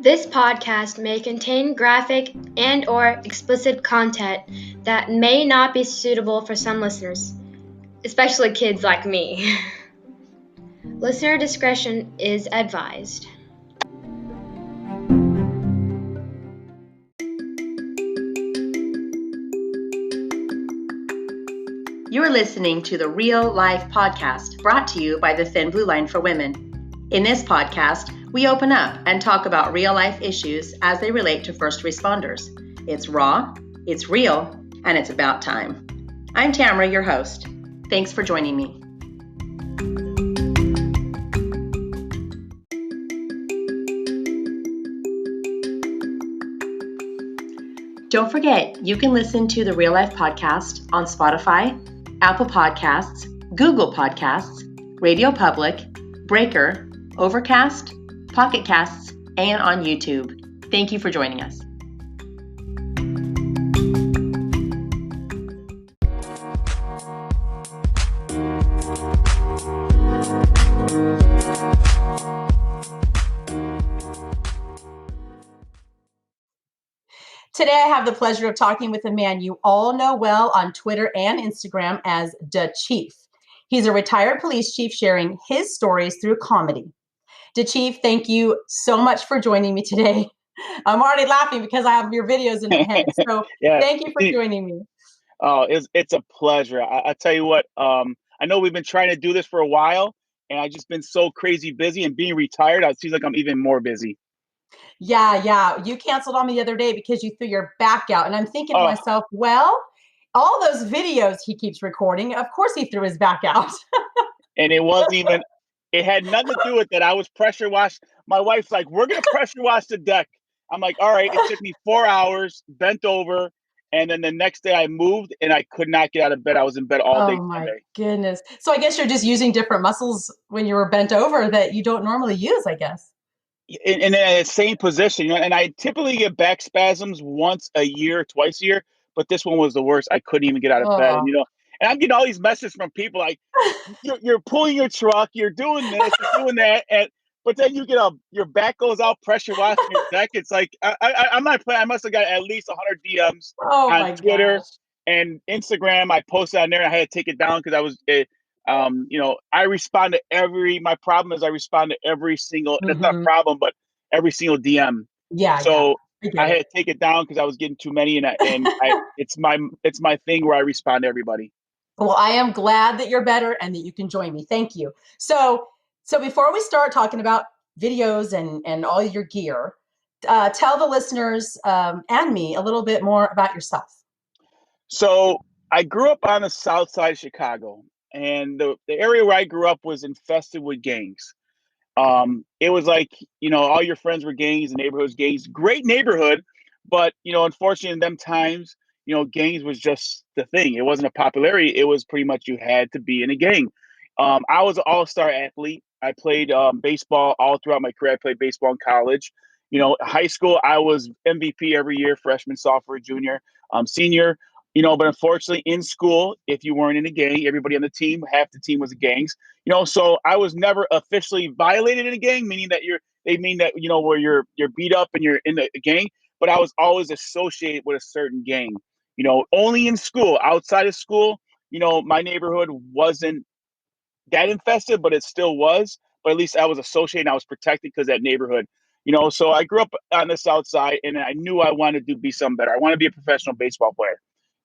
This podcast may contain graphic and/or explicit content that may not be suitable for some listeners, especially kids like me. Listener discretion is advised. You're listening to the Real Life Podcast, brought to you by the Thin Blue Line for Women. In this podcast, we open up and talk about real life issues as they relate to first responders. It's raw, it's real, and it's about time. I'm Tamara, your host. Thanks for joining me. Don't forget, you can listen to the Real Life Podcast on Spotify, Apple Podcasts, Google Podcasts, Radio Public, Breaker, Overcast, Pocket Casts, and on YouTube. Thank you for joining us. Today, I have the pleasure of talking with a man you all know well on Twitter and Instagram as Dachief. He's a retired police chief sharing his stories through comedy. Dachief, thank you so much for joining me today. I'm already laughing because I have your videos in my head. So Yeah. Thank you for joining me. Oh, it's a pleasure. I tell you what, I know we've been trying to do this for a while, and I've just been so crazy busy, and being retired, it seems like I'm even more busy. Yeah. You canceled on me the other day because you threw your back out. And I'm thinking to Oh. myself, well, all those videos he keeps recording, of course he threw his back out. And it had nothing to do with that. I was pressure washed. My wife's like, we're going to pressure wash the deck. I'm like, all right. It took me 4 hours, bent over. And then the next day I moved and I could not get out of bed. I was in bed all day Oh my Sunday. goodness. So I guess you're just using different muscles when you were bent over that you don't normally use, I guess. In the same position, and I typically get back spasms once a year, twice a year, but this one was the worst. I couldn't even get out of bed, and and I'm getting all these messages from people like, "You're pulling your truck, you're doing this, you're doing that," but then you get your back goes out, pressure washing your deck. It's like I'm not playing. I must have got at least 100 DMs on Twitter and Instagram. I posted on there, and I had to take it down because I was. I respond to my problem is I respond to every single, that's not a problem, but every single DM. Yeah. So I had to take it down because I was getting too many, it's my thing where I respond to everybody. Well, I am glad that you're better and that you can join me. Thank you. So before we start talking about videos and all your gear, tell the listeners and me a little bit more about yourself. So I grew up on the south side of Chicago. And the area where I grew up was infested with gangs. It was like, all your friends were gangs, the neighborhood's gangs. Great neighborhood, but, unfortunately in them times, gangs was just the thing. It wasn't a popularity. It was pretty much you had to be in a gang. I was an all-star athlete. I played baseball all throughout my career. I played baseball in college. High school, I was MVP every year, freshman, sophomore, junior, senior. But unfortunately in school, if you weren't in a gang, everybody on the team, half the team was gangs. So I was never officially violated in a gang, meaning that where you're beat up and you're in a gang, but I was always associated with a certain gang. Only in school. Outside of school, my neighborhood wasn't that infested, but it still was. But at least I was associated and I was protected because that neighborhood. So I grew up on the south side, and I knew I wanted to be something better. I wanted to be a professional baseball player.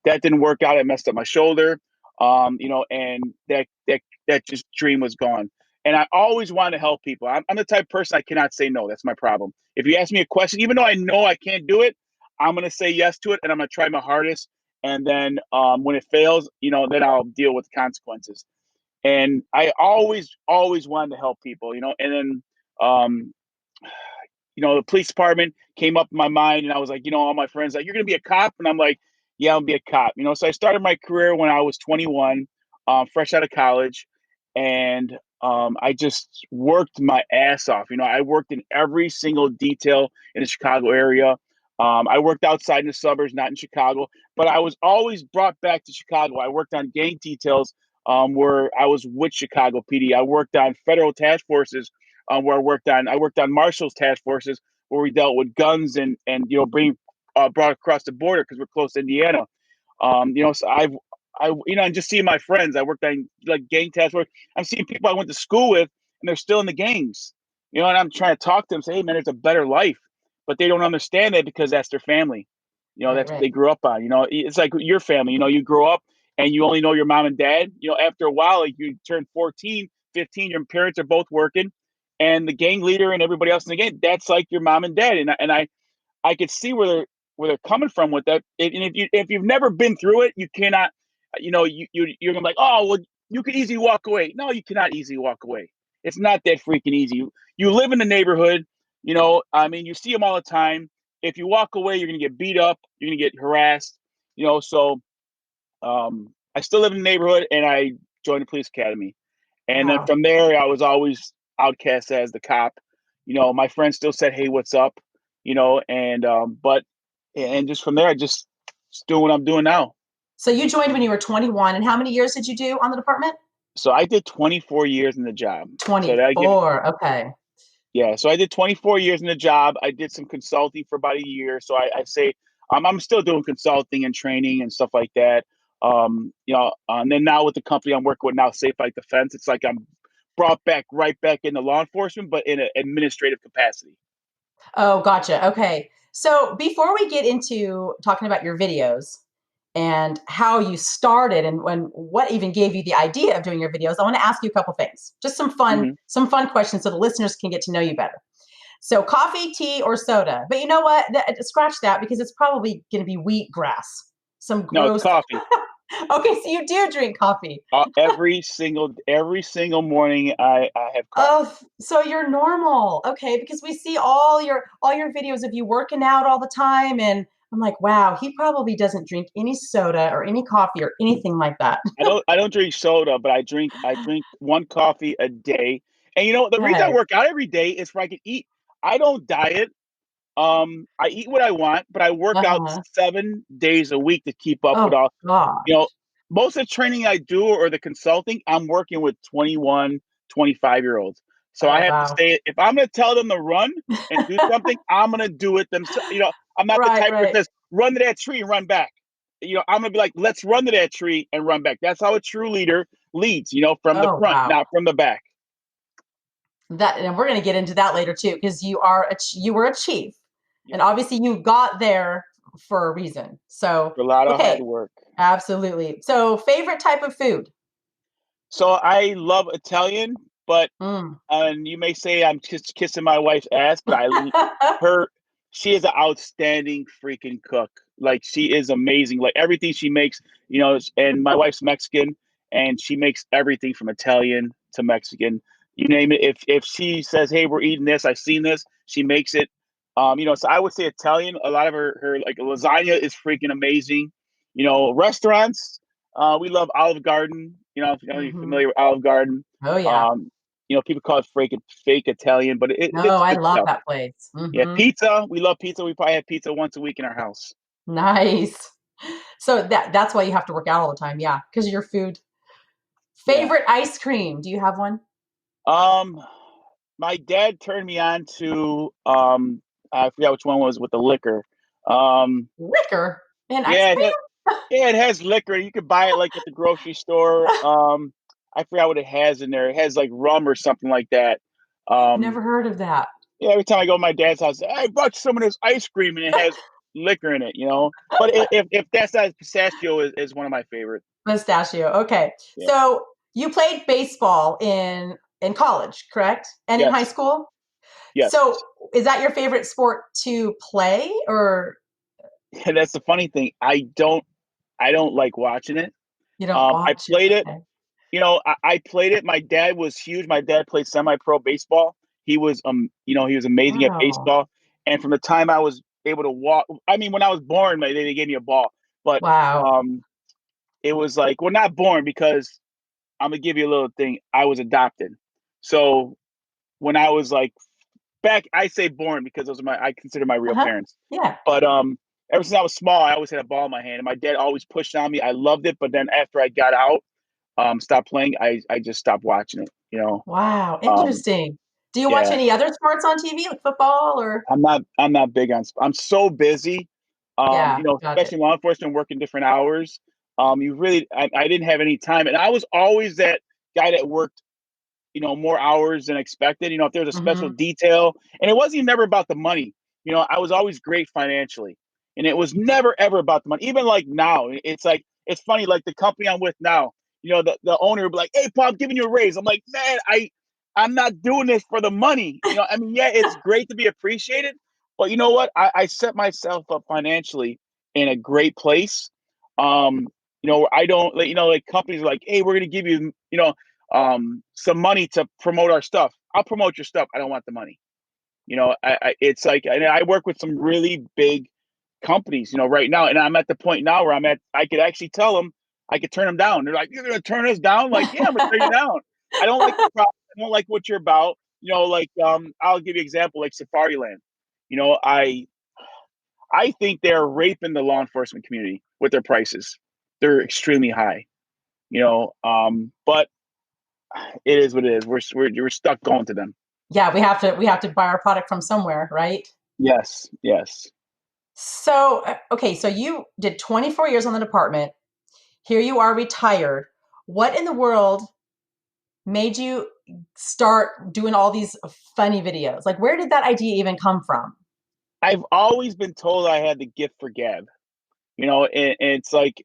That didn't work out. I messed up my shoulder, and that just dream was gone. And I always wanted to help people. I'm the type of person I cannot say no. That's my problem. If you ask me a question, even though I know I can't do it, I'm going to say yes to it, and I'm going to try my hardest. And then when it fails, then I'll deal with the consequences. And I always wanted to help people, and then, the police department came up in my mind, and I was like, all my friends like, you're going to be a cop. And I'm like, yeah, I'll be a cop. So I started my career when I was 21, fresh out of college. And I just worked my ass off. I worked in every single detail in the Chicago area. I worked outside in the suburbs, not in Chicago, but I was always brought back to Chicago. I worked on gang details where I was with Chicago PD. I worked on federal task forces where I worked on Marshall's task forces where we dealt with guns and being brought across the border because we're close to Indiana. So and just seeing my friends, I worked on like gang task force. I'm seeing people I went to school with, and they're still in the gangs. And I'm trying to talk to them, say, hey man, there's a better life, but they don't understand that because that's their family. Right, That's what right. they grew up on. It's like your family. You grow up and you only know your mom and dad. After a while, like you turn 14, 15, your parents are both working, and the gang leader and everybody else in the gang, that's like your mom and dad. And I could see where they're coming from with that. And if you've never been through it, you cannot. You're gonna be like, oh well, you can easily walk away. No, you cannot easily walk away. It's not that freaking easy. You live in the neighborhood. You see them all the time. If you walk away, you're gonna get beat up. You're gonna get harassed. So I still live in the neighborhood, and I joined the police academy. And then Wow. from there, I was always outcast as the cop. My friends still said, "Hey, what's up?" And just from there, I just doing what I'm doing now. So you joined when you were 21, and how many years did you do on the department? So I did 24 years in the job. So that I give, 24. Okay. yeah. So I did 24 years in the job. I did some consulting for about a year. So I say I'm still doing consulting and training and stuff like that. And then now with the company I'm working with now, Safe Like Defense, it's like I'm brought right back into law enforcement, but in an administrative capacity. Oh, gotcha. Okay. So before we get into talking about your videos and how you started and what even gave you the idea of doing your videos, I want to ask you a couple things. Just Mm-hmm. some fun questions so the listeners can get to know you better. So coffee, tea, or soda? But you know what? Scratch that because it's probably going to be wheatgrass. Some No, it's gross. coffee. Okay, so you do drink coffee. Every single morning, I have coffee. Oh, so you're normal. Okay, because we see all your videos of you working out all the time, and I'm like, wow, he probably doesn't drink any soda or any coffee or anything like that. I don't drink soda, but I drink one coffee a day. And the reason I Okay. work out every day is for I can eat. I don't diet. I eat what I want, but I work out Uh-huh. 7 days a week to keep up with Oh all. God. You know, Most of the training I do or the consulting, I'm working with 21, 25-year-olds. So I Oh have to wow. stay. If I'm going to tell them to run and do something, I'm going to do it themselves. I'm not the Right, type that right. says run to that tree and run back. I'm going to be like, let's run to that tree and run back. That's how a true leader leads. From the Oh front, wow. not from the back. That and we're going to get into that later too, because you were a chief, Yeah, and obviously you got there for a reason. So a lot of hard okay, work. absolutely. So favorite type of food? So I love Italian, but Mm. and you may say I'm just kissing my wife's ass, but her she is an outstanding freaking cook. Like she is amazing. Like everything she makes, and my wife's Mexican, and she makes everything from Italian to Mexican. You name it. If she says, "Hey, we're eating this," I've seen this. She makes it. So I would say Italian. A lot of her like lasagna is freaking amazing. Restaurants. We love Olive Garden. If you're Hmm. familiar with Olive Garden. Oh yeah. Um, people call it fake Italian, but No, it's I good love stuff. that place. Yeah, Hmm. pizza. We love pizza. We probably have pizza once a week in our house. Nice. So that's why you have to work out all the time. Yeah, because of your food. Yeah. Favorite ice cream? Do you have one? Um, my dad turned me on to I forgot which one was with the liquor. Um, Liquor and ice yeah, cream? it has liquor. You could buy it like at the grocery store. I forgot what it has in there. It has like rum or something like that. I've Um, never heard of that. Yeah, every time I go to my dad's house, I brought you some of this ice cream and it has liquor in it. But if that's not pistachio is one of my favorites. Pistachio. Okay. Yeah. So you played baseball in college, correct? And in high Yes. school? Yes. So is that your favorite sport to play or And that's the funny thing. I don't like watching it. you don't I watch it? played it. Okay. I played it. My dad was huge. My dad played semi-pro baseball. He was amazing at Wow. baseball. And from the time I was able to walk, I mean, when I was born, they gave me a ball. But Wow. um, it was like, well, not born because I'm gonna give you a little thing. I was adopted. So when I was like back, I say born because those are I consider my real Uh-huh. parents. Yeah. But ever since I was small, I always had a ball in my hand, and my dad always pushed on me. I loved it, but then after I got out, stopped playing, I just stopped watching it. Wow. Um, Interesting. Do you watch Yeah. any other sports on TV, like football or? I'm not big on, I'm so busy. Yeah, got it. Especially law enforcement, working different hours. I didn't have any time. And I was always that guy that worked, more hours than expected. If there was a special Hmm. detail, and it wasn't even never about the money. I was always great financially, and it was never ever about the money. Even like now, it's like, it's funny. Like the company I'm with now, the owner would be like, "Hey, Paul, I'm giving you a raise." I'm like, "Man, I'm not doing this for the money." I mean, yeah, it's great to be appreciated, but you know what? I set myself up financially in a great place. Um, I don't, like companies are like, "Hey, we're going to give you, some money to promote our stuff." I'll promote your stuff. I don't want the money. It's like, and I work with some really big companies, right now, and I'm at the point now where I could actually tell them, I could turn them down. They're like, "You're going to turn us down?" Like, yeah, I'm going to turn you down. I don't like the product. I don't like what you're about. I'll give you an example, like Safariland. I think they're raping the law enforcement community with their prices. They're extremely high. But it is what it is. We're stuck going to them. Yeah, we have to buy our product from somewhere, right? Yes, yes. So, okay, so you did 24 years on the department. Here you are retired. What in the world made you start doing all these funny videos? Like, where did that idea even come from? I've always been told I had the gift for gab. And it's like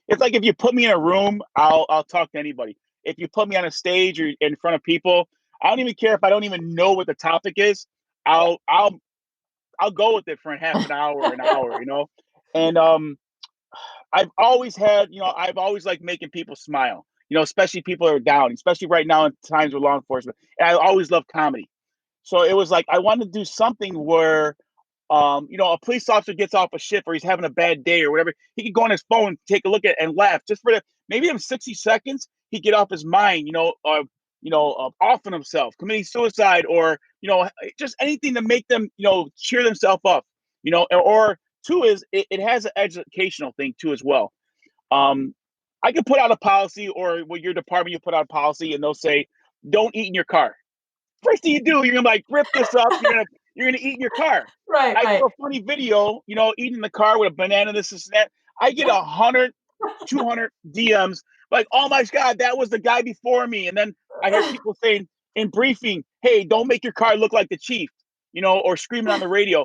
if you put me in a room, I'll talk to anybody. If you put me on a stage or in front of people, I don't even care if I don't even know what the topic is. I'll go with it for a half an hour. And I've always liked making people smile. Especially people who are down, especially right now in times with law enforcement. And I always love comedy. So it was like I wanted to do something where, a police officer gets off a shift or he's having a bad day or whatever. He could go on his phone, take a look at it, and laugh just for maybe in 60 seconds. He get off his mind, offing himself, committing suicide, or just anything to make them, cheer themselves up. Or two is it has an educational thing too as well. Um, I could put out a policy, or with your department, you put out a policy, and they'll say, "Don't eat in your car." First thing you do, you're gonna like rip this up. You're gonna eat in your car. Right, I do right. a funny video, eating in the car with a banana, this and that. I get 100, 200 DMs like, "Oh my God, that was the guy before me." And then I hear people saying in briefing, "Hey, don't make your car look like the chief," or screaming on the radio.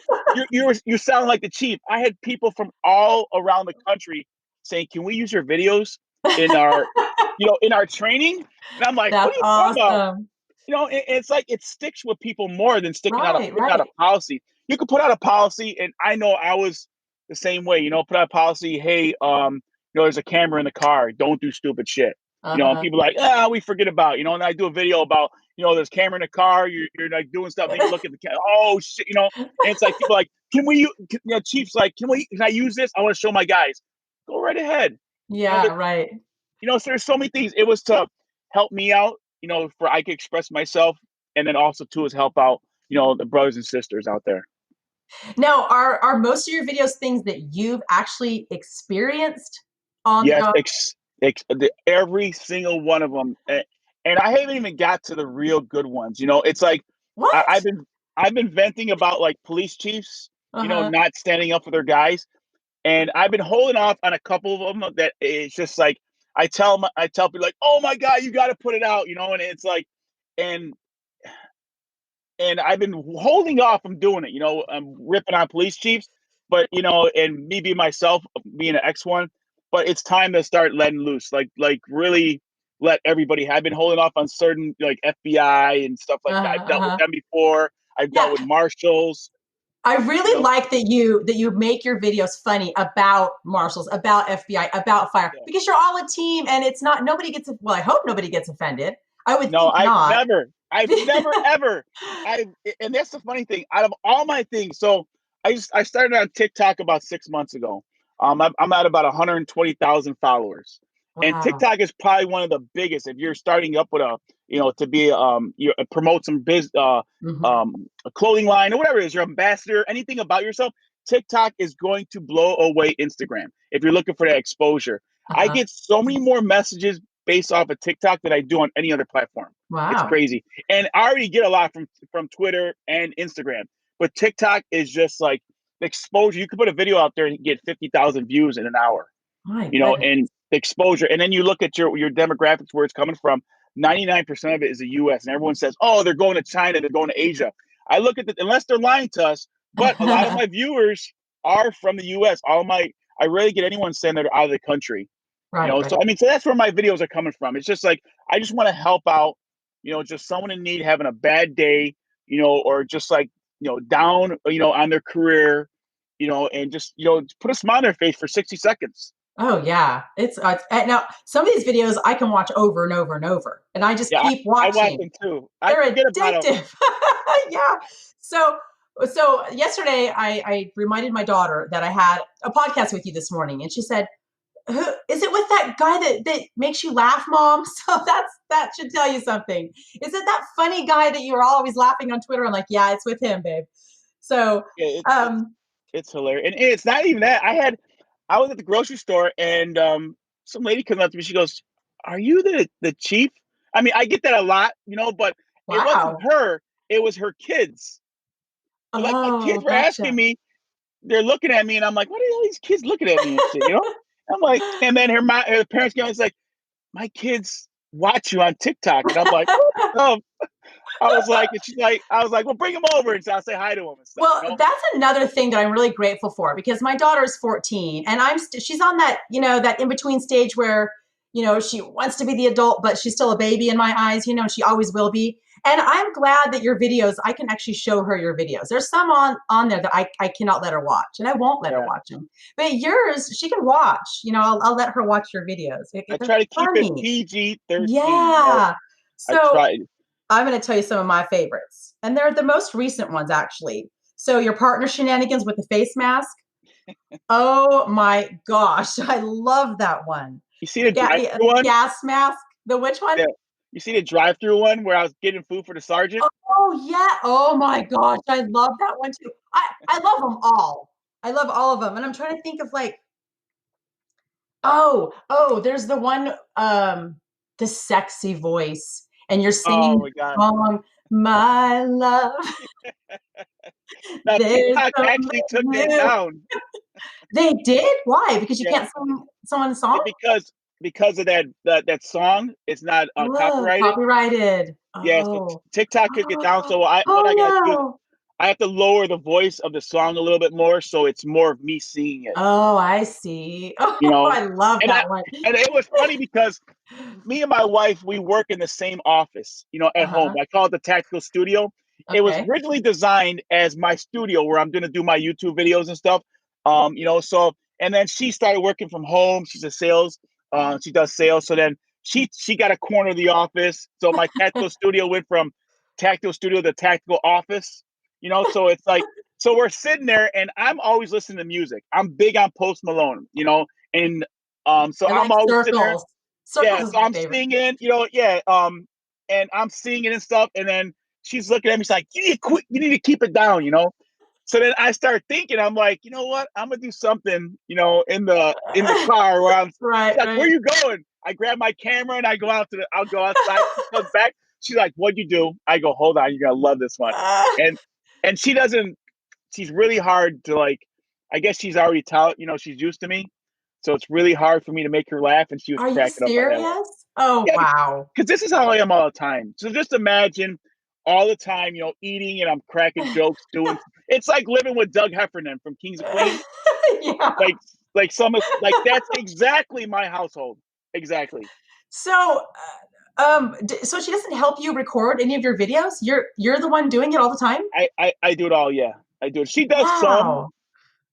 You sound like the chief. I had people from all around the country saying, "Can we use your videos in our training?" And I'm like, "What That's are you talking about?" awesome. It's like it sticks with people more than Right, putting out a right. policy. You could put out a policy, and I know I was the same way. Put out a policy. Hey, there's a camera in the car. Don't do stupid shit. And Uh-huh. people are like, we forget about. And I do a video about, there's camera in the car. You're like doing stuff. Then you look at the camera. Oh shit. And it's like people are like, Chief's like, can I use this? I want to show my guys. Go right ahead. Yeah, That right. so there's so many things. It was to help me out, for I could express myself, and then also too is help out, the brothers and sisters out there. Now, are most of your videos things that you've actually experienced on Yes, every single one of them, and I haven't even got to the real good ones. It's like I, what? I've been I've been venting about like police chiefs, Uh-huh. not standing up for their guys, and I've been holding off on a couple of them that it's just like I tell people like, "Oh my God, you got to put it out," and it's like, and I've been holding off from doing it. I'm ripping on police chiefs, but and me being myself, being an X one, but it's time to start letting loose, like really let everybody. I've been holding off on certain like FBI and stuff like that. Uh-huh. I've dealt with Uh-huh. them before. I've dealt Yeah, with marshals. I You really know, like that you make your videos funny about marshals, about FBI, about fire, yeah. because you're all a team and it's not nobody gets well, I hope nobody gets offended. I would No, think not. I've never ever, I, and that's the funny thing. Out of all my things, so I started on TikTok about 6 months ago. I'm at about 120,000 followers, and Wow. TikTok is probably one of the biggest. If you're starting up with to be you promote some Hmm. a clothing line or whatever it is, your ambassador, anything about yourself. TikTok is going to blow away Instagram if you're looking for that exposure. I Uh-huh. get so many more messages based off of TikTok that I do on any other platform. It's Wow. crazy. And I already get a lot from Twitter and Instagram, but TikTok is just like the exposure. You could put a video out there and get 50,000 views in an hour, My goodness. and the exposure. And then you look at your demographics, where it's coming from. 99% of it is the U.S. And everyone says, oh, they're going to China, they're going to Asia. I look at unless they're lying to us, but a lot of my viewers are from the U.S. I rarely get anyone saying they're out of the country. Right, right. So I mean, so that's where my videos are coming from. It's just like I just want to help out, just someone in need having a bad day, or just like down, on their career, and just put a smile on their face for 60 seconds. Oh yeah, it's now some of these videos I can watch over and over and over, and I just keep I watch watching. them too. They're I forget about them. addictive. Yeah. So yesterday I reminded my daughter that I had a podcast with you this morning, and she said, is it with that guy that makes you laugh, Mom? So that should tell you something. Is it that funny guy that you're always laughing on Twitter? I'm like, yeah, it's with him, babe. So Yeah, it's hilarious, and it's not even that. I was at the grocery store, and some lady comes up to me. She goes, "Are you the chief?" I mean, I get that a lot, but it wasn't wow. her. It was her kids. Like my Oh, kids were asking gotcha. me. They're looking at me, and I'm like, "What are all these kids looking at me and shit?" I'm like, and then her parents came. It's like, my kids watch you on TikTok, and I'm like, what the? I was like, well, bring them over, and so I'll say hi to them and stuff. Well, that's another thing that I'm really grateful for, because my daughter is 14 and she's on that, that in between stage where, she wants to be the adult, but she's still a baby in my eyes, she always will be. And I'm glad that your videos, I can actually show her your videos. There's some on there that I cannot let her watch, and I won't let her watch them. But yours, she can watch. I'll let her watch your videos. I try to keep it PG-13. Yeah. I So tried. I'm going to tell you some of my favorites, and they're the most recent ones, actually. So your partner shenanigans with the face mask. Oh my gosh, I love that one. You see the drive-through one? Gas mask. The which one? Yeah. You see the drive-through one where I was getting food for the sergeant? Oh yeah. Oh my gosh, I love that one too. I love them all. I love all of them, and I'm trying to think of like. Oh, there's the one, the sexy voice, and you're singing the song, My Love. Now, TikTok actually took that down. They did? Why? Because you can't sing someone's song? Because of that song, it's not copyrighted. Copyrighted. Yeah, so TikTok took it down. So what I gotta do is I have to lower the voice of the song a little bit more, so it's more of me singing it. Oh, I see. Oh, I love that one. And it was funny because me and my wife, we work in the same office, at home. I call it the Tactical Studio. Okay. It was originally designed as my studio where I'm going to do my YouTube videos and stuff. So, and then she started working from home. She's a sales. She does sales. So then she got a corner of the office. So my Tactical Studio went from Tactical Studio to Tactical Office. So it's like, so we're sitting there, and I'm always listening to music. I'm big on Post Malone, and so I'm always sitting there. Yeah, so I'm singing, and I'm singing and stuff, and then she's looking at me, she's like, you need to keep it down, So then I start thinking, I'm like, you know what? I'm gonna do something, in the car where I'm right, like, where you going? I grab my camera and I'll go outside. She comes back. She's like, what'd you do? I go, hold on, you're gonna love this one. And she doesn't. She's really hard to like. I guess she's already she's used to me, so it's really hard for me to make her laugh. And she was cracking up. Are you serious? Oh yeah, wow! Because this is how I am all the time. So just imagine all the time, eating, and I'm cracking jokes, doing. It's like living with Doug Heffernan from Kings of Queens. Yeah. Like that's exactly my household. Exactly. So. So she doesn't help you record any of your videos? You're the one doing it all the time? I do it all, yeah. I do it. She does some.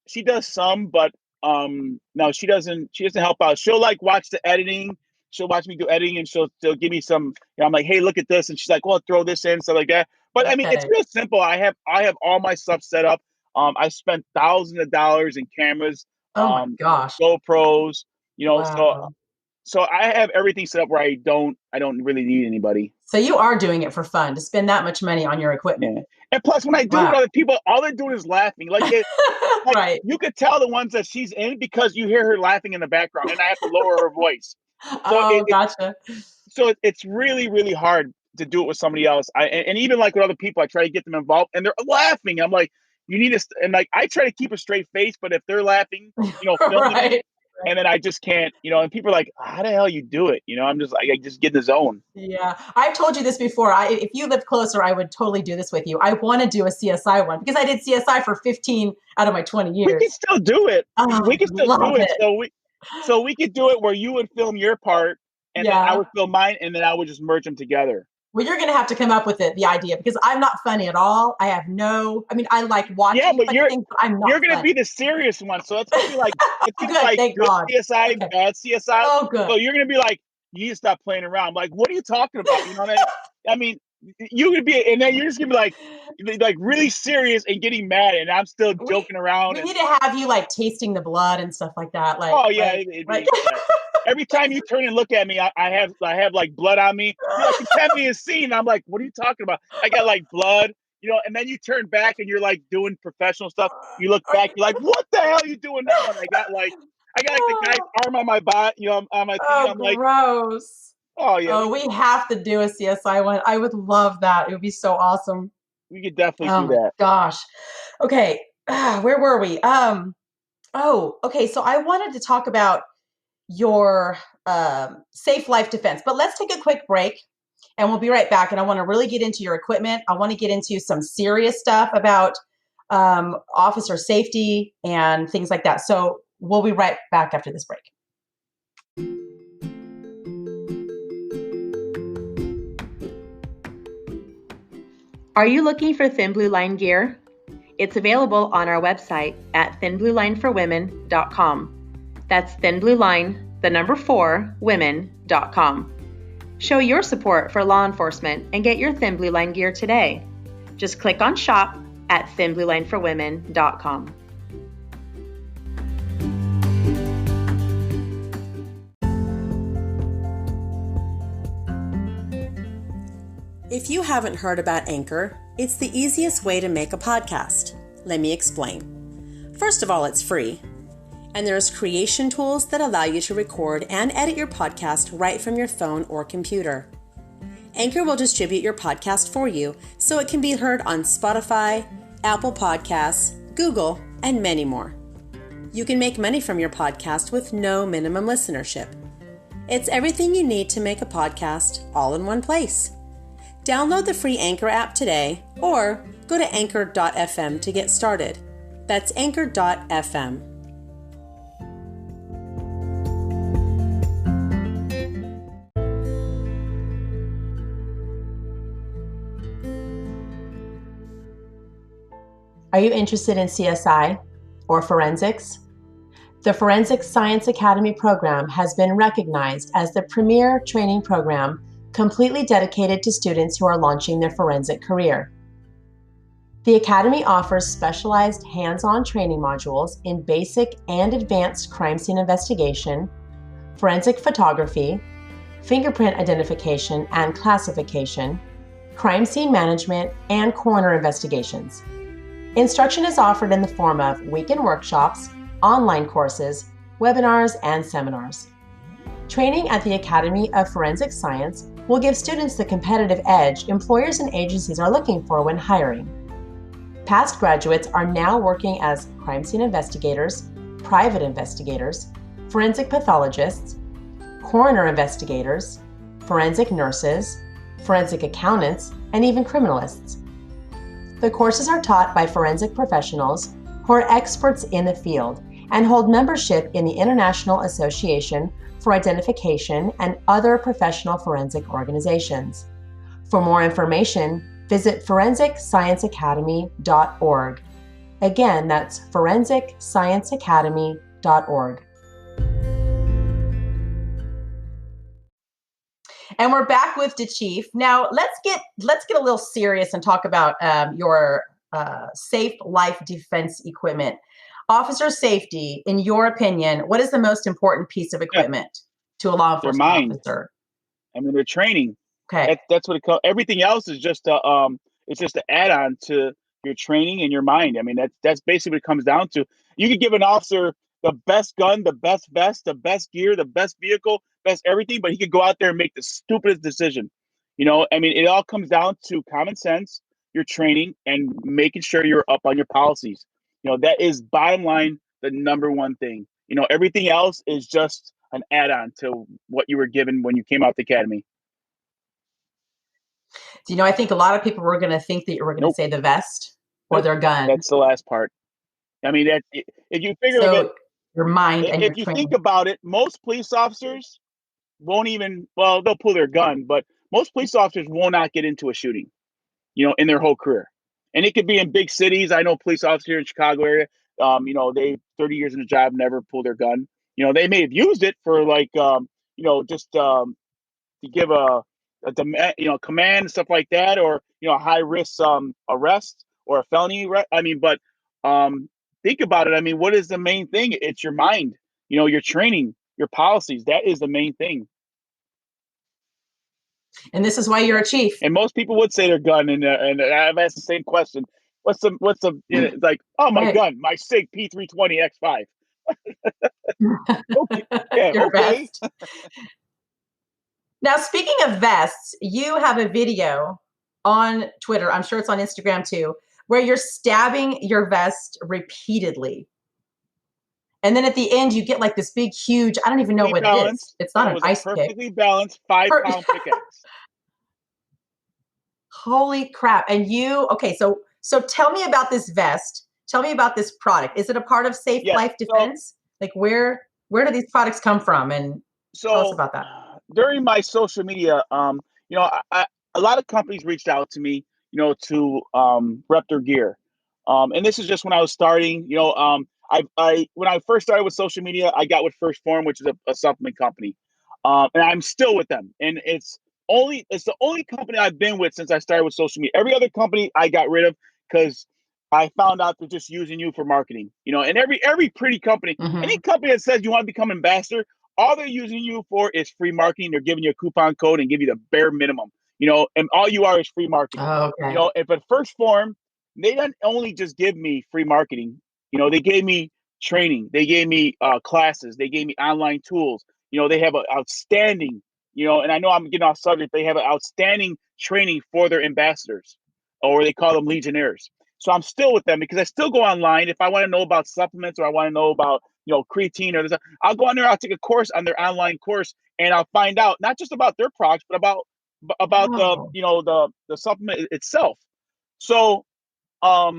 She does some, but no, she doesn't help out. She'll like watch the editing. She'll watch me do editing, and she'll give me some, I'm like, hey, look at this, and she's like, well, throw this in, stuff like that. But I mean, it's real simple. I have all my stuff set up. I spent thousands of dollars in cameras. Oh my gosh. GoPros, wow. So I have everything set up where I don't really need anybody. So you are doing it for fun to spend that much money on your equipment. Yeah. And plus, when I do it with other people, all they're doing is laughing. Like right. You could tell the ones that she's in because you hear her laughing in the background, and I have to lower her voice. So Oh, gotcha. it's really, really hard to do it with somebody else. And even like with other people, I try to get them involved, and they're laughing. I'm like, you need to, and like I try to keep a straight face, but if they're laughing, filming me, Right. and then I just can't, and people are like, how the hell you do it? I'm just like, I just get in the zone. Yeah, I've told you this before. If you lived closer, I would totally do this with you. I want to do a CSI one because I did CSI for 15 out of my 20 We can years. still do it. Oh, We can still love do it. it. So we could do it where you would film your part, and then I Yeah. would film mine, and then I would just merge them together. Well, you're going to have to come up with the idea because I'm not funny at all. I mean, I like Yeah, watching but funny things, but I'm not you're gonna be funny. the serious one. So it's gonna be like Oh, good. Thank good God. CSI, Okay. bad CSI. Oh, good. So you're gonna be like, you need to stop playing around. I'm like, what are you talking about? You know what I mean? I mean, you could be, and then you're just gonna be like really serious and getting mad, and I'm still We joking around. we And need to have you like tasting the blood and stuff like that. oh yeah, it'd Like be yeah. Every time you turn and look at me, I have like blood on me. You're like, pretend me a scene. I'm like, what are you talking about? I got like blood, and then you turn back and you're like doing professional stuff. You look Are back, you, you're like, what the hell are you doing now? And I got like the guy's arm on my body, on my thing. oh, I'm like, gross. oh yeah, Oh, we have to do a CSI one. I would love that. It would be so awesome. we could definitely Oh do my that. gosh. Okay. Where were we? Oh, okay. So I wanted to talk about your safe life defense, but let's take a quick break and we'll be right back. And I want to really get into your equipment. I want to get into some serious stuff about officer safety and things like that. So we'll be right back after this break. Are you looking for Thin Blue Line gear? It's available on our website at thinbluelineforwomen.com. That's thinblueline, women.com. Show your support for law enforcement and get your Thin Blue Line gear today. Just click on shop at thinbluelineforwomen.com. If you haven't heard about Anchor, it's the easiest way to make a podcast. Let me explain. First of all, it's free. And there's creation tools that allow you to record and edit your podcast right from your phone or computer. Anchor will distribute your podcast for you so it can be heard on Spotify, Apple Podcasts, Google, and many more. You can make money from your podcast with no minimum listenership. It's everything you need to make a podcast all in one place. Download the free Anchor app today or go to anchor.fm to get started. That's anchor.fm. Are you interested in CSI or forensics? The Forensic Science Academy program has been recognized as the premier training program completely dedicated to students who are launching their forensic career. The Academy offers specialized hands-on training modules in basic and advanced crime scene investigation, forensic photography, fingerprint identification and classification, crime scene management, and coroner investigations. Instruction is offered in the form of weekend workshops, online courses, webinars, and seminars. Training at the Academy of Forensic Science will give students the competitive edge employers and agencies are looking for when hiring. Past graduates are now working as crime scene investigators, private investigators, forensic pathologists, coroner investigators, forensic nurses, forensic accountants, and even criminalists. The courses are taught by forensic professionals who are experts in the field and hold membership in the International Association for Identification and other professional forensic organizations. For more information, visit forensicscienceacademy.org. Again, that's forensicscienceacademy.org. And we're back with Dachief. Now let's get a little serious and talk about your safe life defense equipment. Officer safety, in your opinion, what is the most important piece of equipment to a law Their enforcement mind. officer? I mean, their training. Okay. That's what it calls. Everything else is just it's just an add-on to your training and your mind. I mean, that's basically what it comes down to. You could give an officer the best gun, the best vest, the best gear, the best vehicle, best everything, but he could go out there and make the stupidest decision. I mean, it all comes down to common sense, your training, and making sure you're up on your policies. That is bottom line, the number one thing. Everything else is just an add-on to what you were given when you came out the academy. I think a lot of people were going to think that you were going to say the vest or their gun. That's the last part. I mean, if you figure of it, your mind and if you think about it, most police officers won't even, well, they'll pull their gun, but most police officers will not get into a shooting, in their whole career. And it could be in big cities. I know police officers here in Chicago area, they 30 years in the job, never pull their gun. They may have used it for like, just to give a command and stuff like that, or, a high risk arrest or a felony. I mean, but think about it. I mean, what is the main thing? It's your mind, your training, your policies. That is the main thing. And this is why you're a chief. And most people would say their gun, and I've asked the same question. What's the like? Oh, my gun, my SIG P320 X5. Okay, yeah, your okay. vest. Now, speaking of vests, you have a video on Twitter. I'm sure it's on Instagram too, where you're stabbing your vest repeatedly. And then at the end, you get like this big, huge, I don't even know what it is. It's not an ice pick. Perfectly balanced 5-pound pickaxe. Holy crap. And okay, so tell me about this vest. Tell me about this product. Is it a part of Safe Life Defense? Like where do these products come from? And tell us about that. During my social media, a lot of companies reached out to me, to rep their gear. And this is just when I was starting, when I first started with social media, I got with First Form, which is a supplement company. And I'm still with them. And it's the only company I've been with since I started with social media. Every other company I got rid of because I found out they're just using you for marketing. And every pretty company, any company that says you want to become an ambassador, all they're using you for is free marketing. They're giving you a coupon code and give you the bare minimum, and all you are is free marketing. Oh, okay. If at First Form, they didn't only just give me free marketing, they gave me training, they gave me classes, they gave me online tools. They have an outstanding, and I know I'm getting off subject, they have an outstanding training for their ambassadors, or they call them legionnaires. So I'm still with them because I still go online. If I want to know about supplements or I want to know about, creatine or this, I'll go on there, I'll take a course on their online course, and I'll find out not just about their products, but about the supplement itself. So I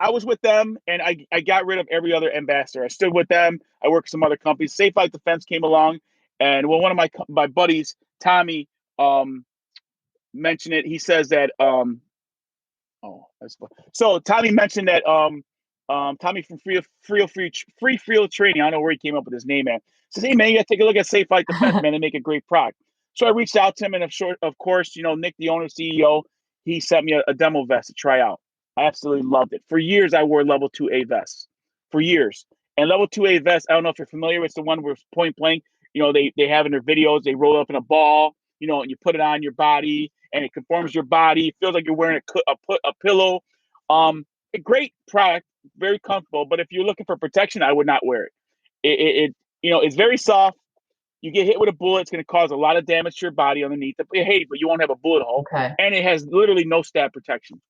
was with them, and I got rid of every other ambassador. I stood with them. I worked with some other companies. Safe Life Defense came along, and when one of my buddies, Tommy, mentioned it, he says that so Tommy mentioned that Tommy from Free Field Training. I don't know where he came up with his name at. Says, hey man, you gotta take a look at Safe Life Defense, man. They make a great product. So I reached out to him, and of course, Nick, the owner, CEO, he sent me a demo vest to try out. I absolutely loved it. For years, I wore level 2A vests. For years. And level 2A vests, I don't know if you're familiar with the one where point blank, they have in their videos, they roll up in a ball, and you put it on your body, and it conforms your body. It feels like you're wearing a pillow. A great product, very comfortable. But if you're looking for protection, I would not wear it. It's very soft. You get hit with a bullet, it's going to cause a lot of damage to your body underneath. But you won't have a bullet hole. Okay. And it has literally no stab protection.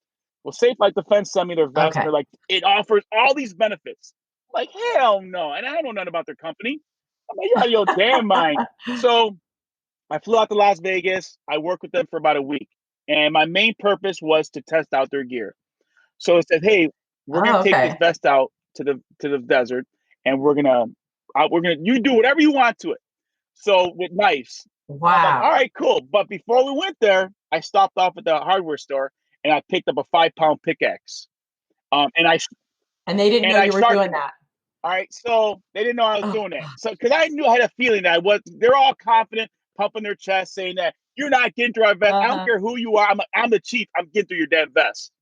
Well, Safe Life Defense sent me their vest. Okay. They're like, it offers all these benefits. I'm like, hell no. And I don't know nothing about their company. I'm like, you're out of your damn mind. So I flew out to Las Vegas. I worked with them for about a week. And my main purpose was to test out their gear. So it said, hey, we're going to take this vest out to the desert, and you do whatever you want to it. So with knives. Wow. I'm like, all right, cool. But before we went there, I stopped off at the hardware store, and I picked up a 5-pound pickaxe. And they didn't know you were doing that. All right, so they didn't know I was doing that. So because I knew I had a feeling that they're all confident, pumping their chest, saying that you're not getting through our vest. I don't care who you are. I'm the chief. I'm getting through your damn vest.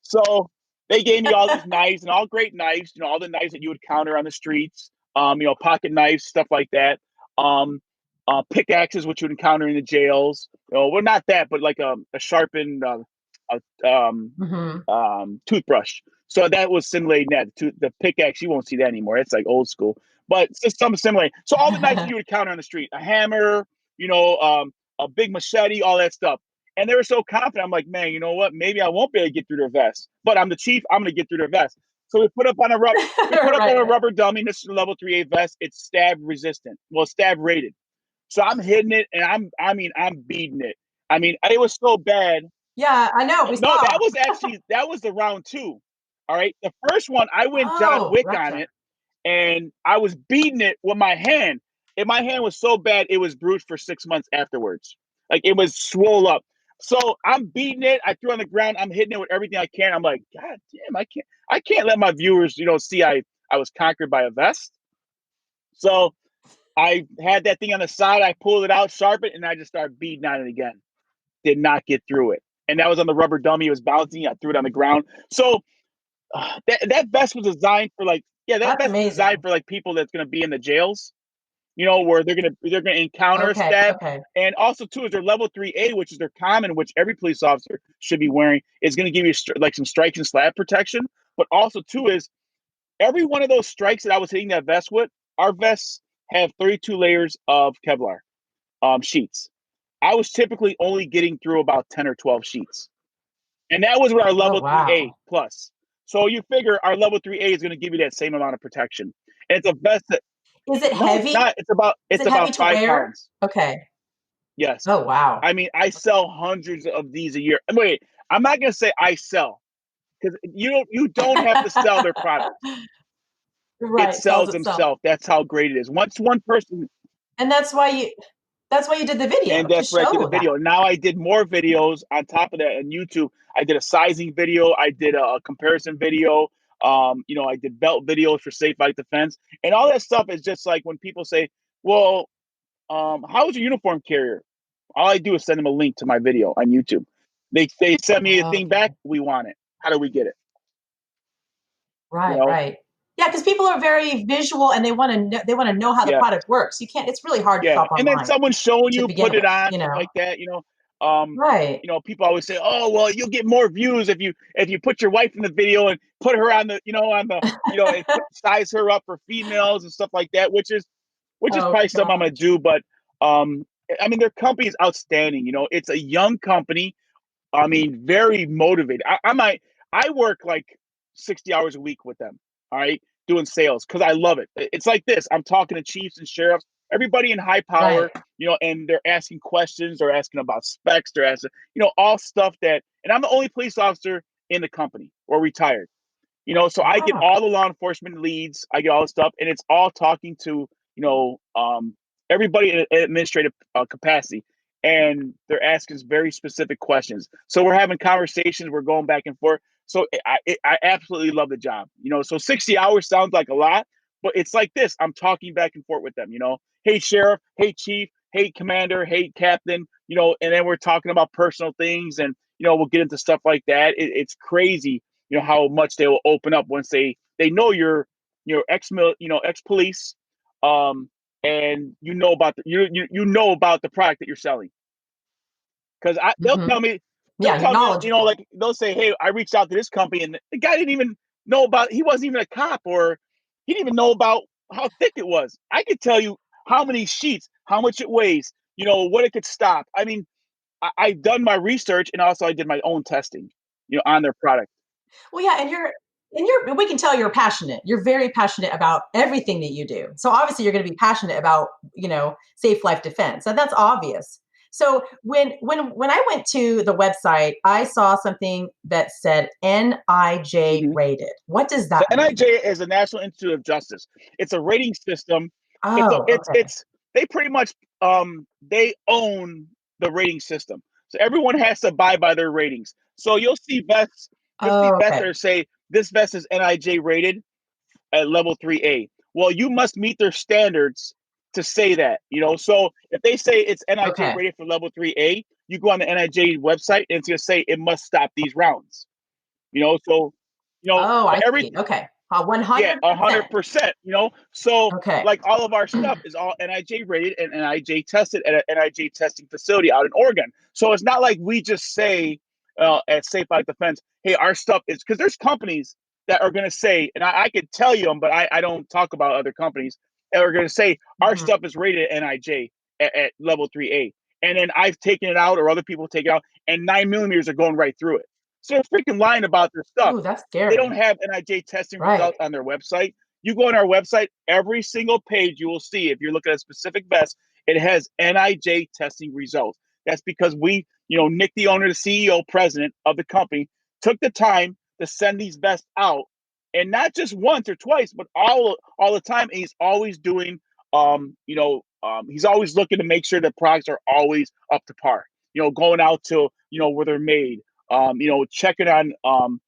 So they gave me all these knives, and all great knives. All the knives that you would counter on the streets. Pocket knives, stuff like that. Pickaxes, which you would encounter in the jails. Well, not that, but like a sharpened, toothbrush. So that was simulating that. The pickaxe, you won't see that anymore. It's like old school, but it's just something similar. So all the knives you would encounter on the street, a hammer, a big machete, all that stuff. And they were so confident. I'm like, man, you know what? Maybe I won't be able to get through their vest, but I'm the chief. I'm going to get through their vest. So we put up on a rubber dummy. This is a level 3A vest. It's stab resistant. Well, stab rated. So I'm hitting it, and I'm beating it. I mean, it was so bad. Yeah, I know. We No, saw. that was the round 2. All right. The first one, I went John Oh, Wick on gotcha. it, and I was beating it with my hand. And my hand was so bad, it was bruised for 6 months afterwards. Like, it was swole up. So I'm beating it. I threw it on the ground. I'm hitting it with everything I can. I'm like, God damn, I can't let my viewers, see I was conquered by a vest. So I had that thing on the side. I pulled it out, sharpened, and I just started beating on it again. Did not get through it. And that was on the rubber dummy. It was bouncing. I threw it on the ground. So that vest was designed for That's vest is designed amazing. for like people that's going to be in the jails, where they're going to encounter a Okay, stab. okay. And also too is their level 3A, which is their common, which every police officer should be wearing, is going to give you like some strike and slab protection. But also too is every one of those strikes that I was hitting that vest with, our vests have 32 layers of Kevlar sheets. I was typically only getting through about 10 or 12 sheets. And that was with our Oh, level 3A wow. plus. So you figure our level 3A is going to give you that same amount of protection. And it's a vest that, Is it no, it's heavy? not. Is It's it heavy about to 5 wear? pounds. Okay. Yes. Oh, wow. I mean, I sell hundreds of these a year. Wait, I'm not going to say I sell, because you don't have to sell their product. It Right, sells sells itself. themselves. That's how great it is. Once one person, And that's why you did the video, and to that's where I did a show that. video. Now I did more videos on top of that on YouTube. I did a sizing video. I did a comparison video. I did belt videos for Safe Light Defense, and all that stuff is just like when people say, "Well, how is your uniform carrier?" All I do is send them a link to my video on YouTube. They send me a thing back. Okay. We want it. How do we get it? You Right, know? right. Yeah, because people are very visual and they want to know how the Yeah. product works. It's really hard to Yeah, shop and then online someone showing to you, begin put it with, on, you stuff know. like that. Um, Right. people always say, "Oh, well, you'll get more views if you put your wife in the video and put her on and size her up for females and stuff like that," which is Oh probably something I'm gonna gosh. do. But I mean, their company is outstanding. It's a young company. I mean, very motivated. I work like 60 hours a week with them. All right, doing sales because I love it. It's like this. I'm talking to chiefs and sheriffs, everybody in high power, Right. and they're asking questions. They're asking about specs. They're asking, all stuff that. And I'm the only police officer in the company or retired. So I get Ah, all the law enforcement leads. I get all the stuff, and it's all talking to everybody in an administrative capacity, and they're asking us very specific questions. So we're having conversations. We're going back and forth. So I absolutely love the job. So 60 hours sounds like a lot, but it's like this. I'm talking back and forth with them. Hey sheriff, hey chief, hey commander, hey captain. And then we're talking about personal things, and we'll get into stuff like that. It's crazy how much they will open up once they know you're ex police, and about the product that you're selling, because hmm. they'll Yeah, you're tell me, knowledgeable. like they'll say, hey, I reached out to this company, and the guy didn't even know about, he wasn't even a cop, or he didn't even know about how thick it was. I could tell you how many sheets, how much it weighs, what it could stop. I mean, I've done my research, and also I did my own testing on their product. Well, yeah, and we can tell you're passionate. You're very passionate about everything that you do. So obviously you're going to be passionate about, safe life defense. And that's obvious. So when I went to the website, I saw something that said NIJ Mhm. rated. What does So that mean? NIJ is the National Institute of Justice. It's a rating system. Oh, okay. It's they pretty much they own the rating system. So everyone has to abide by their ratings. So you'll see Oh, vests okay. that say this vest is NIJ rated at level 3A. Well, you must meet their standards to say that. So if they say it's NIJ Okay. rated for level 3A, you go on the NIJ website and it's gonna say it must stop these rounds. So Oh, I every see. Okay. yeah, 100%. 100%. So Okay. like all of our stuff is all NIJ rated and NIJ tested at an NIJ testing facility out in Oregon. So it's not like we just say, at Safe Life Defense, hey, our stuff is, because there's companies that are going to say, and I could tell you them, but I don't talk about other companies that are going to say our stuff is rated at NIJ at level 3A. And then I've taken it out, or other people take it out, and 9mm are going right through it. So they're freaking lying about their stuff. Ooh, that's scary. They don't have NIJ testing Right. results on their website. You go on our website, every single page you will see, if you're looking at a specific vest, it has NIJ testing results. That's because we, Nick, the owner, the CEO, president of the company, took the time to send these vests out, and not just once or twice, but all the time. And he's always doing, he's always looking to make sure that products are always up to par. Going out to where they're made, checking on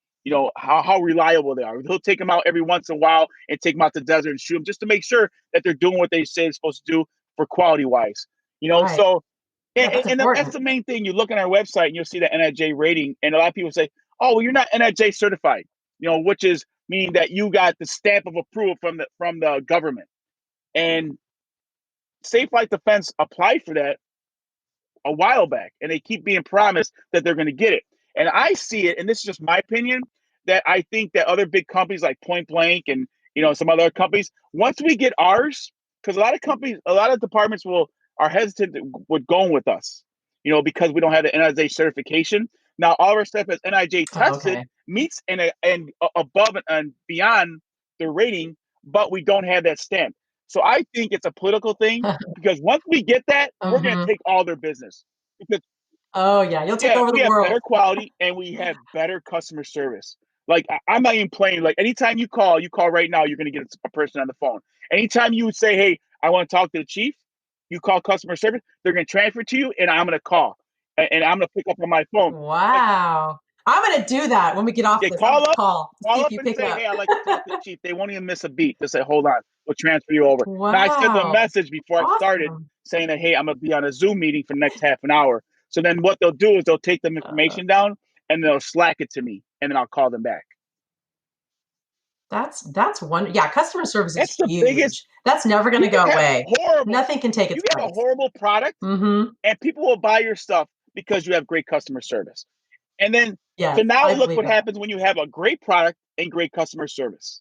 how reliable they are. He'll take them out every once in a while and take them out to the desert and shoot them, just to make sure that they're doing what they say they're supposed to do for quality wise. Right. So Yeah, that's the main thing. You look on our website and you'll see the NIJ rating, and a lot of people say, "Oh, well, you're not NIJ certified," which is meaning that you got the stamp of approval from the government. And Safe Life Defense applied for that a while back, and they keep being promised that they're going to get it. And I see it, and this is just my opinion, that I think that other big companies like Point Blank and some other companies, once we get ours, because a lot of departments are hesitant with going with us, because we don't have the NIJ certification. Now all of our stuff is NIJ tested, meets and above and beyond the rating, but we don't have that stamp. So I think it's a political thing, because once we get that, we're going to take all their business. Because you'll take over the we have world. better quality and we have better customer service. Like, I'm not even playing. Like, anytime you call right now, you're going to get a person on the phone. Anytime you would say, "Hey, I want to talk to the chief," you call customer service, they're going to transfer to you, and I'm going to call, and I'm going to pick up on my phone. Wow. I'm going to do that when we get off this. Call up See if you and pick say, up. "Hey, I'd like to talk to the chief." They won't even miss a beat. They'll say, "Hold on, we'll transfer you over." Wow. Now, I sent them a message before I started Awesome. saying that, "Hey, I'm going to be on a Zoom meeting for the next half an hour." So then what they'll do is they'll take the information down and they'll Slack it to me, and then I'll call them back. That's wonderful. Yeah, customer service is the huge. biggest. That's never going to go away. Nothing can take its You place. have a horrible product, and people will buy your stuff because you have great customer service. And then, so now look what happens when you have a great product and great customer service.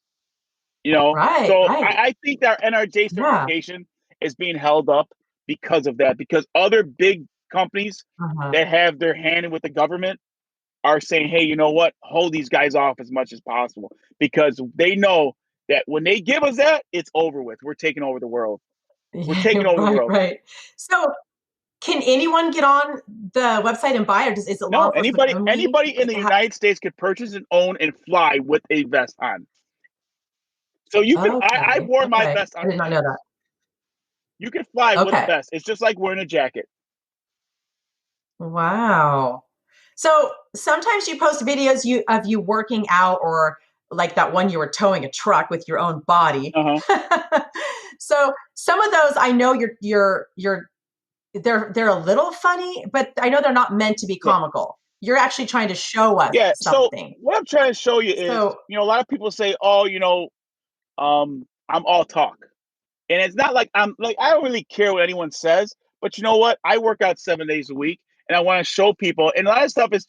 Right. So Right. I think our NRJ certification is being held up because of that, because other big companies that have their hand in with the government are saying, "Hey, you know what? Hold these guys off as much as possible," because they know that when they give us that, it's over with. We're taking over the world. We're taking over the world. Right. So, can anyone get on the website and buy, or is it law enforcement only? Anybody in the United States could purchase and own and fly with a vest on. So you can. I wore my vest on. I did not know that. You can fly with a vest. It's just like wearing a jacket. Wow. So sometimes you post videos of you working out, or like that one you were towing a truck with your own body. So some of those, I know they're a little funny, but I know they're not meant to be comical. You're actually trying to show us something. So what I'm trying to show you is, a lot of people say, "Oh, I'm all talk," and it's not like I don't really care what anyone says. But you know what? I work out 7 days a week, and I want to show people. And a lot of stuff is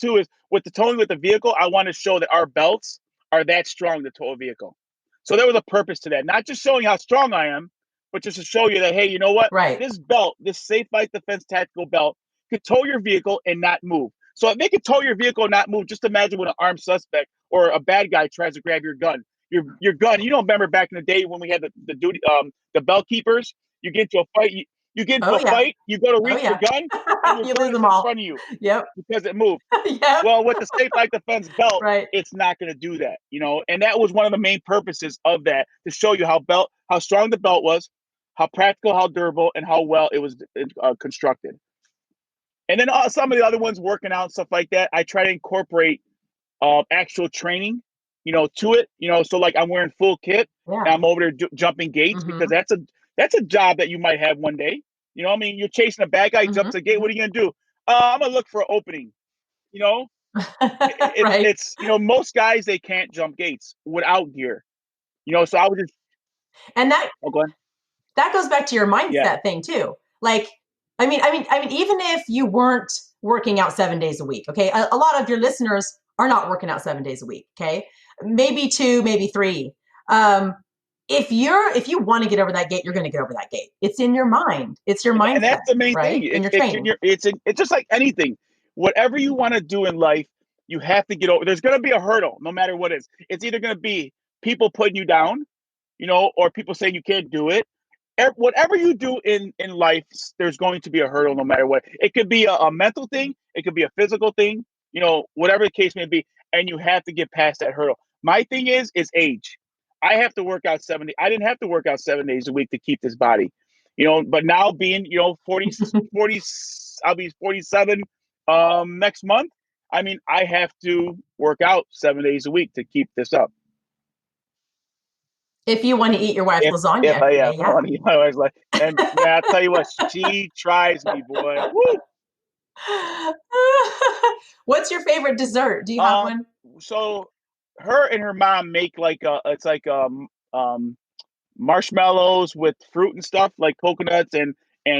with the towing with the vehicle. I want to show that our belts are that strong to tow a vehicle. So there was a purpose to that, not just showing how strong I am, but just to show you that, hey, you know what? Right. This belt, this Safe Life Defense tactical belt, could tow your vehicle and not move. So if they could tow your vehicle and not move, just imagine when an armed suspect or a bad guy tries to grab your gun. Your gun. You don't remember back in the day when we had the bell keepers? You get into a fight. You get into a fight. You go to reach your gun, and your gun is in front of you. Yep. Because it moved. Yep. Well, with the Safe Life Defense belt, it's not going to do that. And that was one of the main purposes of that, to show you how strong the belt was, how practical, how durable, and how well it was constructed. And then some of the other ones, working out and stuff like that, I try to incorporate actual training, to it. So like I'm wearing full kit, and I'm over there jumping gates, because that's a job that you might have one day. I mean, you're chasing a bad guy, jumps a gate. What are you gonna do? I'm gonna look for an opening. It's most guys, they can't jump gates without gear. So I would just. And that. Oh, go ahead. That goes back to your mindset thing too. Like, I mean, even if you weren't working out 7 days a week. Okay. A lot of your listeners are not working out 7 days a week. Okay. Maybe 2, maybe 3. If you want to get over that gate, you're going to get over that gate. It's in your mind. It's your mindset. And that's the main right? thing. And your training. It's just like anything. Whatever you want to do in life, you have to get over. There's going to be a hurdle, no matter what it is. It's either going to be people putting you down, or people saying you can't do it. Whatever you do in life, there's going to be a hurdle, no matter what. It could be a mental thing. It could be a physical thing. Whatever the case may be, and you have to get past that hurdle. My thing is age. I have to work out 7 days. I didn't have to work out 7 days a week to keep this body, but now being, 40, I'll be 47 next month. I mean, I have to work out 7 days a week to keep this up. If you want to eat your wife's lasagna every day, yeah. Want to eat my wife's lasagna. And man, I'll tell you what, she tries me, boy. Woo! What's your favorite dessert? Do you have one? So her and her mom make it's like marshmallows with fruit and stuff, like coconuts and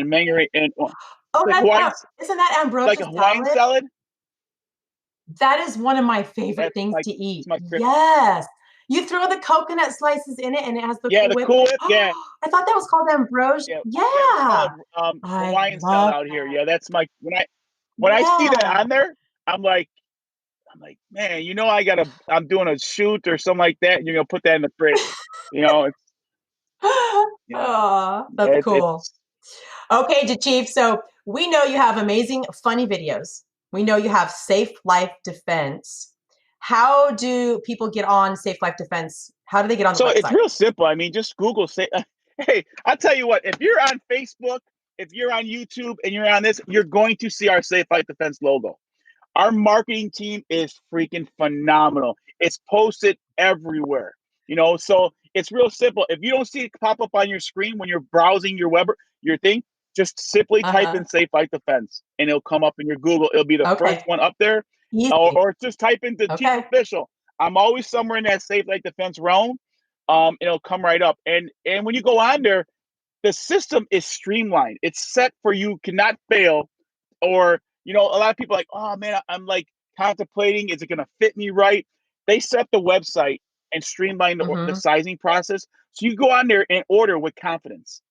mango and isn't that ambrosia like a Hawaiian salad? That is one of my favorite things to eat. Yes. You throw the coconut slices in it, and it has the Cool Whip. Yeah, I thought that was called ambrosia. Yeah. Hawaiian salad out here. Yeah, that's my when I see that on there, I'm like, man, I'm doing a shoot or something like that, and you're gonna put that in the fridge. That's cool. Okay, Dachief. So we know you have amazing, funny videos. We know you have Safe Life Defense. How do people get on Safe Life Defense? How do they get on the website? So it's real simple. I mean, just Google hey, I'll tell you what, if you're on Facebook, if you're on YouTube and you're on this, you're going to see our Safe Life Defense logo. Our marketing team is freaking phenomenal. It's posted everywhere, so it's real simple. If you don't see it pop up on your screen when you're browsing your thing, just simply type in Safe Life Defense and it'll come up in your Google. It'll be the first one up there. Or just type in Dachief Official. I'm always somewhere in that Safe Life Defense realm. It'll come right up. And when you go on there, the system is streamlined. It's set for you cannot fail. Or, a lot of people are like, oh man, I'm like contemplating, is it going to fit me right? They set the website and streamline the sizing process. So you go on there and order with confidence.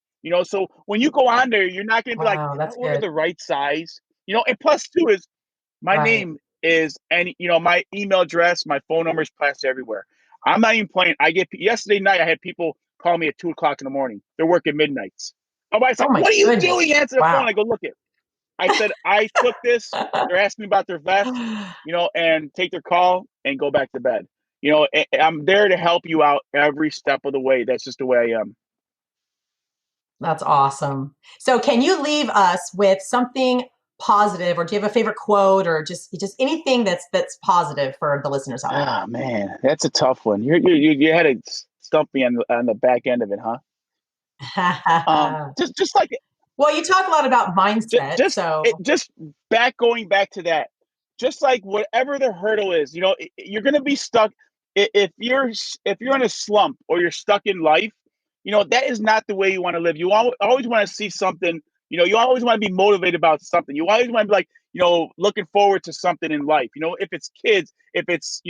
So when you go on there, you're not going to be like, did I order the right size? And plus too is my name is, and my email address, my phone number is plastered everywhere. I'm not even playing. Yesterday night, I had people call me at 2:00 in the morning. They're working midnights. I said, what are you doing? Answer the phone. I go, look it. I said, I took this. They're asking me about their vest, and take their call and go back to bed. I'm there to help you out every step of the way. That's just the way I am. That's awesome. So can you leave us with something positive, or do you have a favorite quote, or just anything that's positive for the listeners out there? Oh man, that's a tough one. You had to stump me on the back end of it, huh? Just like, well, you talk a lot about mindset. Going back to that, just like whatever the hurdle is, you're going to be stuck. If you're in a slump or you're stuck in life, that is not the way you want to live. You always want to see something. You always want to be motivated about something. You always want to be like, looking forward to something in life. If it's kids, if it's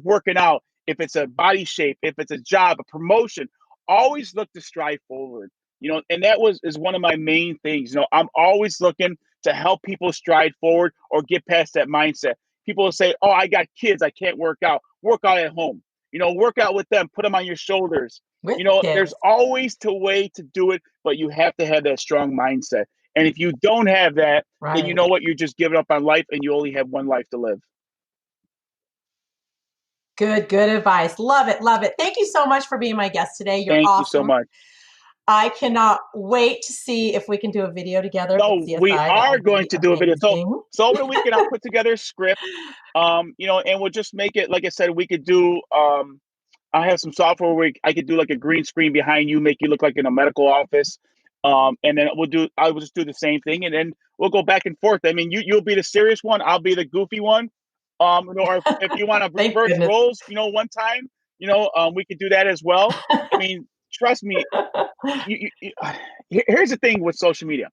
working out, if it's a body shape, if it's a job, a promotion, always look to strive forward. And that is one of my main things. I'm always looking to help people stride forward or get past that mindset. People will say, oh, I got kids, I can't work out. Work out at home. Work out with them, put them on your shoulders. There's always a way to do it, but you have to have that strong mindset. And if you don't have that, then you know what? You're just giving up on life, and you only have one life to live. Good advice. Love it. Thank you so much for being my guest today. You're awesome. Thank you so much. I cannot wait to see if we can do a video together. No, we are going to do a video. So over the weekend, I'll put together a script, and we'll just make it, like I said, we could do, I have some software where I could do like a green screen behind you, make you look like in a medical office. And then I will just do the same thing, and then we'll go back and forth. I mean, you'll be the serious one. I'll be the goofy one. Or if you want to reverse roles, one time, we could do that as well. I mean, trust me. Here's the thing with social media.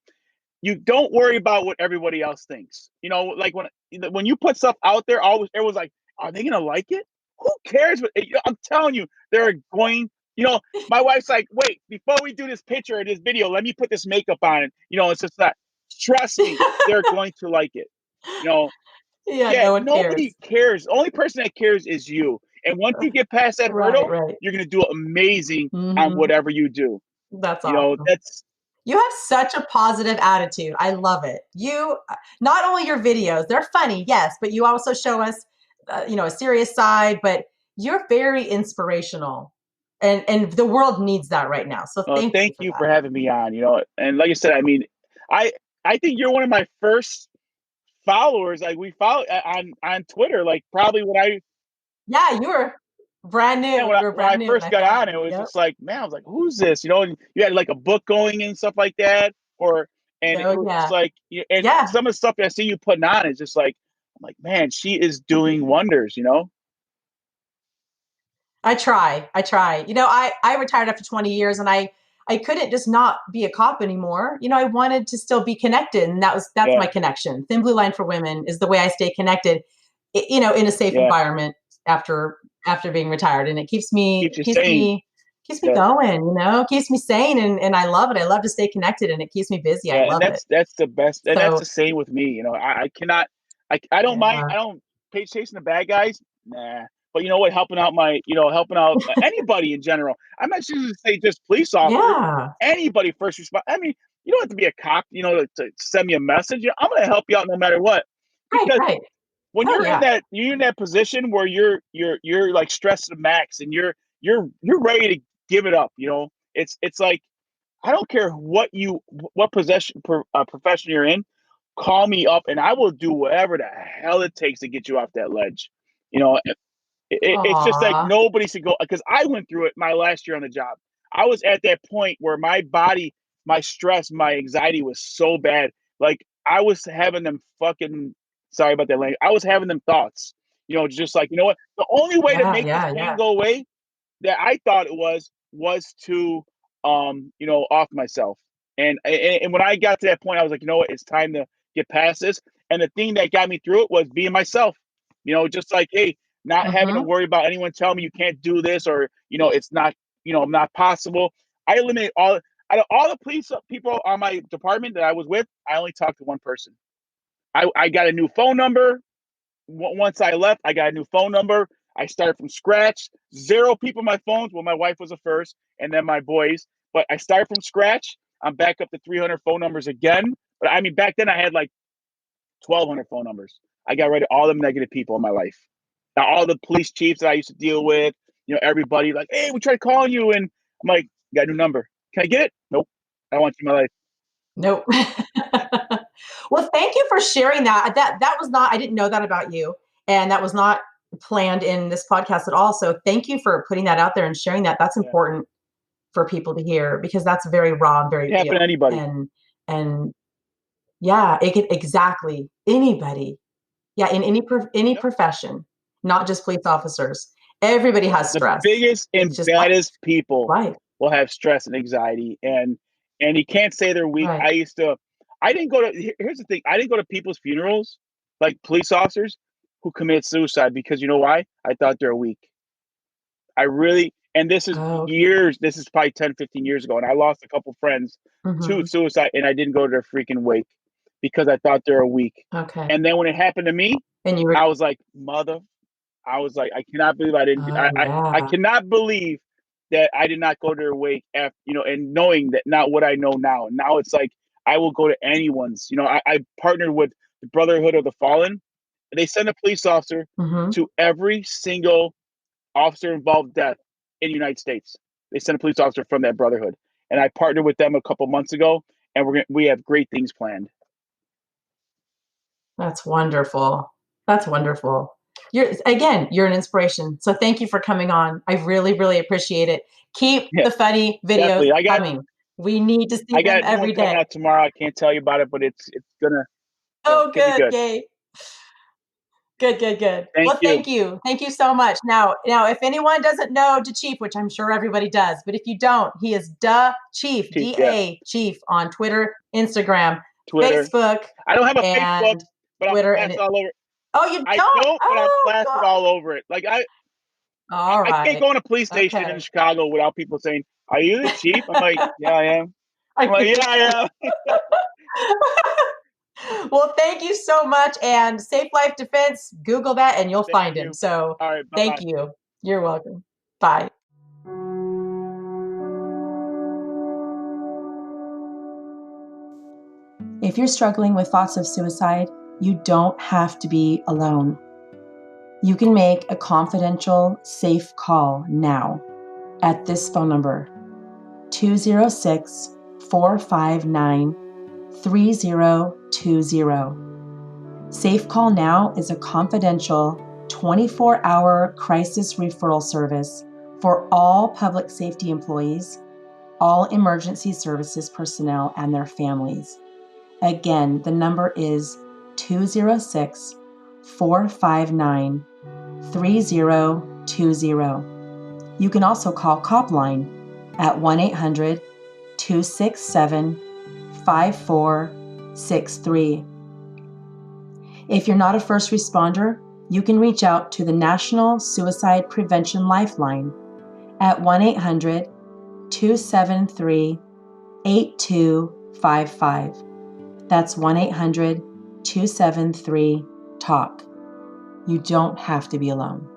you don't worry about what everybody else thinks. You know, like when you put stuff out there, always everyone's like, "Are they gonna like it? Who cares?" I'm telling you, they're going. You know, my wife's like, "Wait, before we do this picture or this video, let me put this makeup on." And you know, it's just not. Trust me, they're going to like it. You know, Yeah, yeah, no one nobody cares. cares. The only person that cares is you. And once you get past that Right, hurdle, right. you're gonna do amazing on Hmm. whatever you do. That's You know, awesome. that's You have such a positive attitude. I love it. You, not only your videos, they're funny, yes, but you also show us, a serious side, but you're very inspirational. And the world needs that right now. So thank you thank for you for that. having me on. You know, and like I said, I mean, I I think you're one of my first followers. Like we follow on Twitter. Like probably when I Yeah, you were brand yeah new. You were when I brand new when first I got found on, you. it was Yep. just like, man, I was like, who's this? You know, and you had like a book going and stuff like that, or and it Oh was just yeah. like, and Yeah. some of the stuff that I see you putting on is just like, I'm like, man, she is doing wonders. You know. I try. I try. I retired after 20 years and I couldn't just not be a cop anymore. I wanted to still be connected, and that's Yeah, my connection. Thin Blue Line for Women is the way I stay connected, in a safe yeah. environment after being retired, and it keeps me Keeps you keeps sane. me keeps me Yeah. going, keeps me sane, and I love it. I love to stay connected, and it keeps me busy. I Yeah, and love it. that's the best, and that's So, the same with me. You know, I cannot, I don't mind, yeah. I don't chasing the bad guys, nah. But you know what? Helping out anybody in general. I'm not just to say just police officers, Yeah. anybody first respond. I mean, you don't have to be a cop, to send me a message. I'm going to help you out no matter what, Right, because right. when Oh yeah. you're in that position where you're like stressed to the max and you're ready to give it up. It's like I don't care what profession you're in. Call me up, and I will do whatever the hell it takes to get you off that ledge. You know, it's just like Aw. nobody should go because I went through it my last year on the job. I was at that point where my body, my stress, my anxiety was so bad. Like I was having them fucking sorry about that language. I was having them thoughts. Just like you know what? The only way to Yeah, make this yeah, pain yeah. go away that I thought it was to off myself. And when I got to that point, I was like, you know what, it's time to get past this. And the thing that got me through it was being myself. Just like, hey, not having to Mhm. worry about anyone telling me you can't do this or it's not possible. I eliminated all out of all the police people on my department that I was with. I only talked to one person. I got a new phone number. Once I left, I got a new phone number. I started from scratch. Zero people on my phones. Well, my wife was the first, and then my boys. But I started from scratch. I'm back up to 300 phone numbers again. But I mean, back then I had like 1,200 phone numbers. I got rid of all the negative people in my life. Now, all the police chiefs that I used to deal with, everybody like, hey, we tried calling you, and I'm like, got a new number. Can I get it? Nope. I don't want you in my life. Nope. Well, thank you for sharing that. That was not, I didn't know that about you. And that was not planned in this podcast at all. So thank you for putting that out there and sharing that. That's Yeah. important for people to hear because that's very raw and very It happened to real. anybody. And yeah, it could exactly anybody. Yeah, in any Yep. profession, not just police officers. Everybody has The stress. biggest It's and just life. baddest people Life. will have stress and anxiety, and you can't say they're weak. Right. I didn't go to. Here's the thing: I didn't go to people's funerals, like police officers who commit suicide, because you know why? I thought they're weak. I really, and this is Oh, okay. years. This is probably 10, 15 years ago, and I lost a couple friends to Hmm. suicide, and I didn't go to their freaking wake because I thought they were weak. Okay. And then when it happened to me, And you were, I was like, mother. I was like, I cannot believe I didn't. oh I yeah. cannot believe that I did not go to their wake after, and knowing that not what I know now. Now it's like I will go to anyone's. I partnered with the Brotherhood of the Fallen. They send a police officer Hmm. to every single officer involved death in the United States. They send a police officer from that brotherhood, and I partnered with them a couple months ago, and we have great things planned. That's wonderful. That's wonderful. You're an inspiration. So thank you for coming on. I really, really appreciate it. Keep Yeah, the funny videos definitely. coming. We need to see I them got a new one every coming day. out tomorrow. I can't tell you about it, but it's gonna yeah, it's Oh, gonna be good. good. Yay. Good, good, good. Thank Well, you. thank you. Thank you so much. Now, if anyone doesn't know Dachief, which I'm sure everybody does, but if you don't, he is Dachief, Chief, yeah. D-A Chief on Twitter, Instagram. Twitter. Facebook. I don't have a and Facebook, but Twitter I'm plastered all over. Oh, you don't? I don't, but I'm Oh, plastered God. all over it. Like All I can't right. go in a police station Okay. in Chicago without people saying, "Are you the chief?" I'm like, "Yeah, I am." I'm like, "Yeah, I am." Well, thank you so much. And Safe Life Defense, Google that and you'll Thank find him. you. So All right, thank bye-bye. you. You're welcome. Bye. If you're struggling with thoughts of suicide, you don't have to be alone. You can make a confidential, safe call now at this phone number, 206-459-3020. Safe Call Now is a confidential 24-hour crisis referral service for all public safety employees, all emergency services personnel, and their families. Again, the number is 206-459-3020. You can also call Copline at 1-800-267-5463. If you're not a first responder, you can reach out to the National Suicide Prevention Lifeline at 1-800-273-8255. That's 1-800-273-TALK. You don't have to be alone.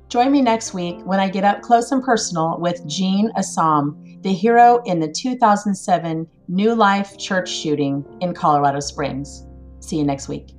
Join me next week when I get up close and personal with Jean Assam, the hero in the 2007 New Life church shooting in Colorado Springs. See you next week.